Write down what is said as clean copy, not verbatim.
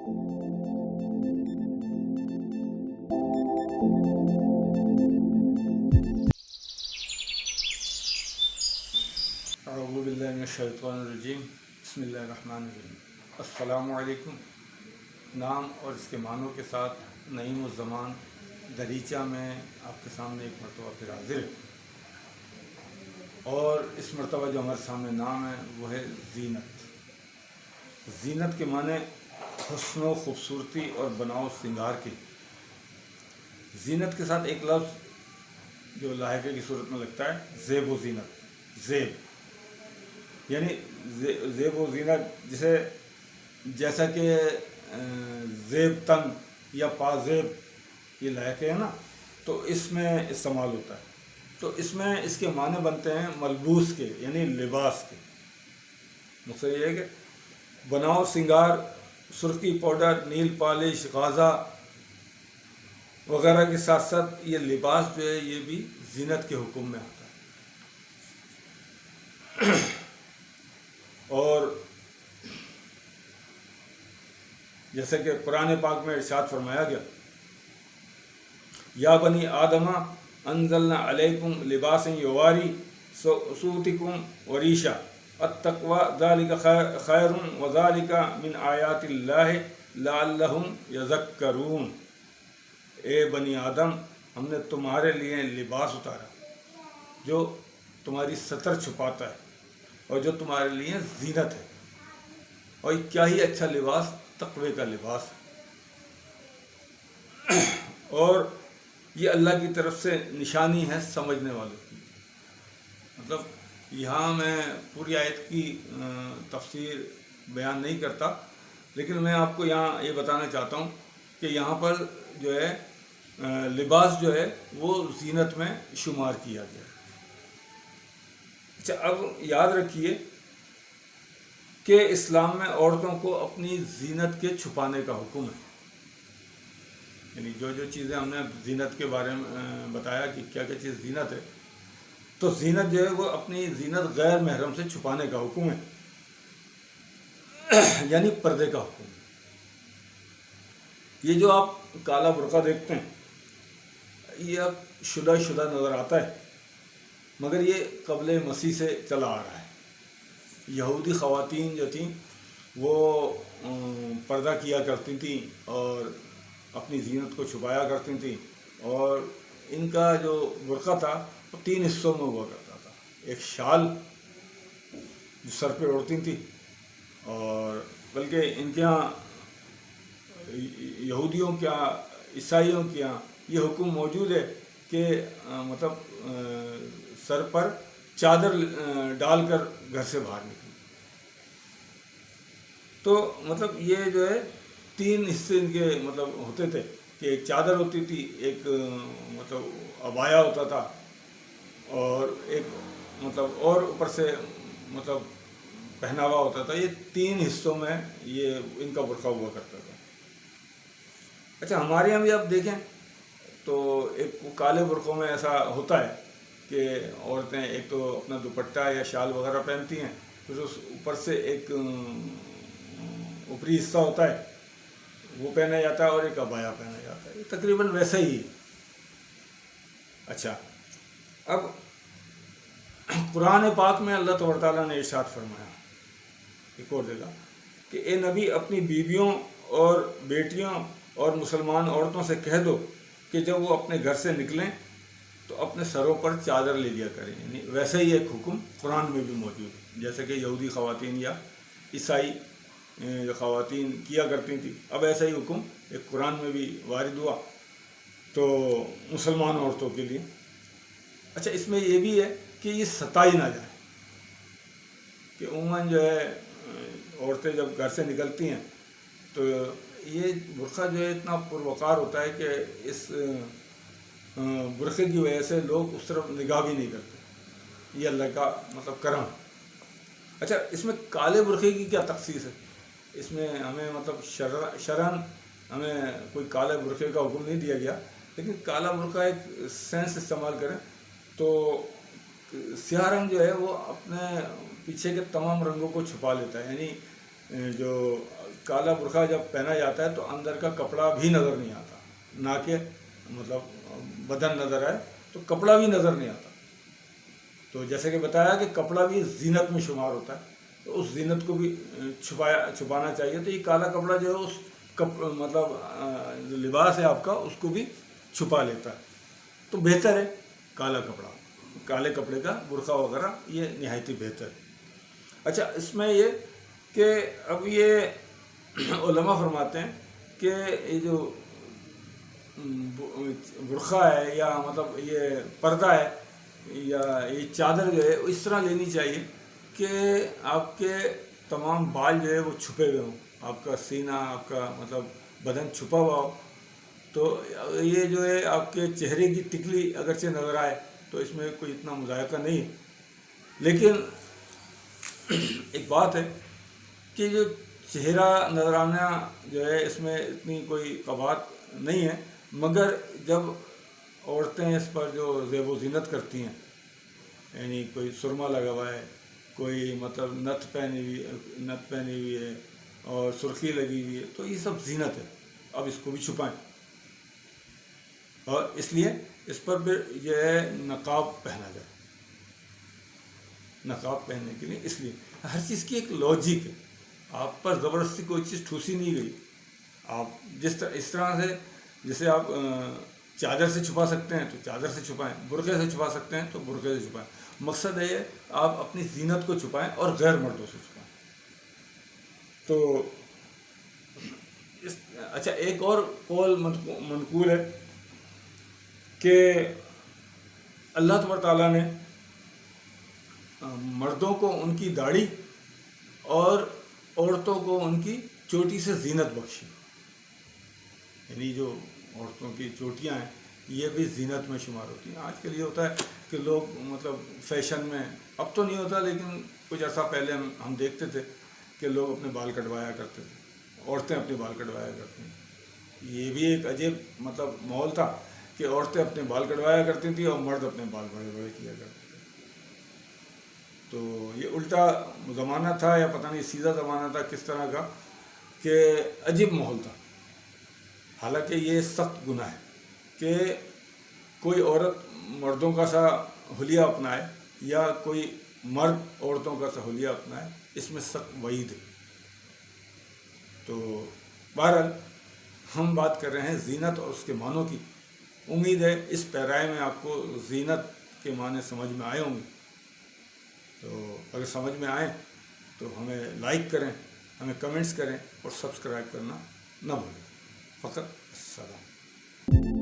اعوذ باللہ من الشیطان الرجیم، بسم اللہ الرحمن الرحیم۔ السلام علیکم۔ نام اور اس کے معنوں کے ساتھ نعیم الزمان دریچہ میں آپ کے سامنے ایک مرتبہ پھر حاضر ہے، اور اس مرتبہ جو ہمارے سامنے نام ہے وہ ہے زینت۔ زینت کے معنی حسن و خوبصورتی اور بناؤ سنگار کی۔ زینت کے ساتھ ایک لفظ جو لاحقے کی صورت میں لگتا ہے، زیب و زینت۔ زیب یعنی زیب و زینت، جیسا کہ زیب تن یا پازیب، یہ لاحقے ہیں نا، تو اس میں استعمال ہوتا ہے۔ تو اس میں اس کے معنی بنتے ہیں ملبوس کے، یعنی لباس کے۔ مقصد یہ ہے کہ بناؤ سنگار، سرخی، پاؤڈر، نیل پالش، غازہ وغیرہ کے ساتھ ساتھ یہ لباس جو ہے یہ بھی زینت کے حکم میں آتا ہے۔ اور جیسے کہ قرآن پاک میں ارشاد فرمایا گیا، یا بنی آدم انزلنا علیکم لباسا یواری سوءتکم وریشا التقوی ذالک خیر وذالک من آیات اللہ لعلہم یذکرون۔ اے بنی آدم، ہم نے تمہارے لیے لباس اتارا جو تمہاری ستر چھپاتا ہے اور جو تمہارے لیے زینت ہے، اور کیا ہی اچھا لباس، تقوی کا لباس۔ اور یہ اللہ کی طرف سے نشانی ہے سمجھنے والوں کی۔ مطلب یہاں میں پوری آیت کی تفسیر بیان نہیں کرتا، لیکن میں آپ کو یہاں یہ بتانا چاہتا ہوں کہ یہاں پر جو ہے لباس جو ہے وہ زینت میں شمار کیا گیا۔ اچھا، اب یاد رکھیے کہ اسلام میں عورتوں کو اپنی زینت کے چھپانے کا حکم ہے۔ یعنی جو چیزیں ہم نے زینت کے بارے میں بتایا کہ کیا کیا چیز زینت ہے، تو زینت جو ہے وہ اپنی زینت غیر محرم سے چھپانے کا حکم ہے، یعنی پردے کا حکم ہے۔ یہ جو آپ کالا برقع دیکھتے ہیں، یہ اب شدہ نظر آتا ہے، مگر یہ قبل مسیح سے چلا آ رہا ہے۔ یہودی خواتین جو تھیں وہ پردہ کیا کرتی تھیں اور اپنی زینت کو چھپایا کرتی تھیں، اور ان کا جو برقع تھا وہ 3 حصوں میں ہوا کرتا تھا۔ ایک شال جو سر پہ اوڑھتی تھیں، اور بلکہ ان کے یہاں یہودیوں کے یہاں، عیسائیوں کے یہاں یہ حکم موجود ہے کہ مطلب سر پر چادر ڈال کر گھر سے باہر نکلیں۔ تو مطلب یہ جو ہے 3 حصے ان کے مطلب ہوتے تھے، کہ ایک چادر ہوتی تھی، ایک مطلب عبایا ہوتا تھا، اور ایک مطلب اور اوپر سے مطلب پہناوا ہوتا تھا۔ یہ 3 حصوں میں یہ ان کا برقع ہوا کرتا تھا۔ اچھا، ہمارے یہاں بھی آپ دیکھیں تو ایک کالے برقعوں میں ایسا ہوتا ہے کہ عورتیں ایک تو اپنا دوپٹہ یا شال وغیرہ پہنتی ہیں، پھر اس اوپر سے ایک اوپری حصہ ہوتا ہے وہ پہنا جاتا ہے، اور ایک عبایا پہنا جاتا ہے۔ یہ تقریباً ویسا ہی ہے۔ اچھا، اب قرآن پاک میں اللہ تبارک تعالیٰ نے ارشاد فرمایا ایک اور جگہ کہ اے نبی، اپنی بیویوں اور بیٹیوں اور مسلمان عورتوں سے کہہ دو کہ جب وہ اپنے گھر سے نکلیں تو اپنے سروں پر چادر لے لیا کریں۔ یعنی ویسے ہی ایک حکم قرآن میں بھی موجود ہے، جیسے کہ یہودی خواتین یا عیسائی جو خواتین کیا کرتی تھیں، اب ایسا ہی حکم ایک قرآن میں بھی وارد ہوا تو مسلمان عورتوں کے لیے۔ اچھا، اس میں یہ بھی ہے کہ یہ ستائی نہ جائے، کہ عموماً جو ہے عورتیں جب گھر سے نکلتی ہیں تو یہ برقع جو ہے اتنا پروقار ہوتا ہے کہ اس برقعے کی وجہ سے لوگ اس طرف نگاہ بھی نہیں کرتے۔ یہ اللہ کا مطلب کرم۔ اچھا، اس میں کالے برقعے کی کیا تخصیص ہے؟ اس میں ہمیں مطلب شرعاً ہمیں کوئی کالے برقعے کا حکم نہیں دیا گیا، لیکن کالا برقع ایک سینس استعمال کریں تو سیاہ رنگ جو ہے وہ اپنے پیچھے کے تمام رنگوں کو چھپا لیتا ہے، یعنی جو کالا برقع جب پہنا جاتا ہے تو اندر کا کپڑا بھی نظر نہیں آتا، نہ کہ مطلب بدن نظر آئے، تو کپڑا بھی نظر نہیں آتا۔ تو جیسے کہ بتایا کہ کپڑا بھی زینت میں شمار ہوتا ہے، تو اس زینت کو بھی چھپانا چاہیے۔ تو یہ کالا کپڑا جو ہے اس مطلب جو لباس ہے آپ کا اس کو بھی چھپا لیتا ہے، تو بہتر ہے کالا کپڑا، کالے کپڑے کا برقع وغیرہ یہ نہایت ہی بہتر ہے۔ اچھا، اس میں یہ کہ اب یہ علماء فرماتے ہیں کہ یہ جو برقع ہے یا مطلب یہ پردہ ہے یا یہ چادر جو ہے اس طرح لینی چاہیے کہ آپ کے تمام بال جو ہے وہ چھپے ہوئے ہوں، آپ کا سینہ، آپ کا مطلب بدن چھپا ہوا ہو، تو یہ جو ہے آپ کے چہرے کی ٹکلی اگرچہ نظر آئے تو اس میں کوئی اتنا مذائقہ نہیں ہے، لیکن ایک بات ہے کہ جو چہرہ نظر آنا جو ہے اس میں اتنی کوئی قباحت نہیں ہے، مگر جب عورتیں اس پر جو زیب و زینت کرتی ہیں، یعنی کوئی سرما لگا ہوا ہے، کوئی مطلب نتھ پہنی ہوئی ہے اور سرخی لگی ہوئی ہے، تو یہ سب زینت ہے، اب اس کو بھی چھپائیں۔ اور اس لیے اس پر پھر جو ہے نقاب پہنا جائے، نقاب پہننے کے لیے، اس لیے ہر چیز کی ایک لاجک ہے، آپ پر زبردستی کوئی چیز ٹھوسی نہیں گئی۔ آپ اس طرح سے جیسے آپ چادر سے چھپا سکتے ہیں تو چادر سے چھپائیں، برقعے سے چھپا سکتے ہیں تو برقعے سے چھپائیں، مقصد ہے آپ اپنی زینت کو چھپائیں اور غیر مردوں سے چھپائیں۔ تو اچھا، ایک اور قول منقول ہے کہ اللہ تبارک تعالیٰ نے مردوں کو ان کی داڑھی اور عورتوں کو ان کی چوٹی سے زینت بخشی، یعنی جو عورتوں کی چوٹیاں ہیں یہ بھی زینت میں شمار ہوتی ہیں۔ آج کل یہ ہوتا ہے کہ لوگ مطلب فیشن میں، اب تو نہیں ہوتا لیکن کچھ عرصہ پہلے ہم دیکھتے تھے کہ لوگ اپنے بال کٹوایا کرتے تھے، عورتیں اپنے بال کٹوایا کرتی ہیں۔ یہ بھی ایک عجیب مطلب ماحول تھا کہ عورتیں اپنے بال کٹوایا کرتی تھیں اور مرد اپنے بال بڑے بڑے کیا کرتے تھے۔ تو یہ الٹا زمانہ تھا یا پتہ نہیں سیدھا زمانہ تھا کس طرح کا، کہ عجیب ماحول تھا۔ حالانکہ یہ سخت گناہ ہے کہ کوئی عورت مردوں کا سا حلیہ اپنائے یا کوئی مرد عورتوں کا سا حلیہ اپنائے، اس میں سخت وعید ہے۔ تو بہرحال ہم بات کر رہے ہیں زینت اور اس کے معنوں کی۔ امید ہے اس پیرائے میں آپ کو زینت کے معنی سمجھ میں آئے ہوں گے۔ تو اگر سمجھ میں آئیں تو ہمیں لائک کریں، ہمیں کمنٹس کریں اور سبسکرائب کرنا نہ بھولیں۔ فقط السلام۔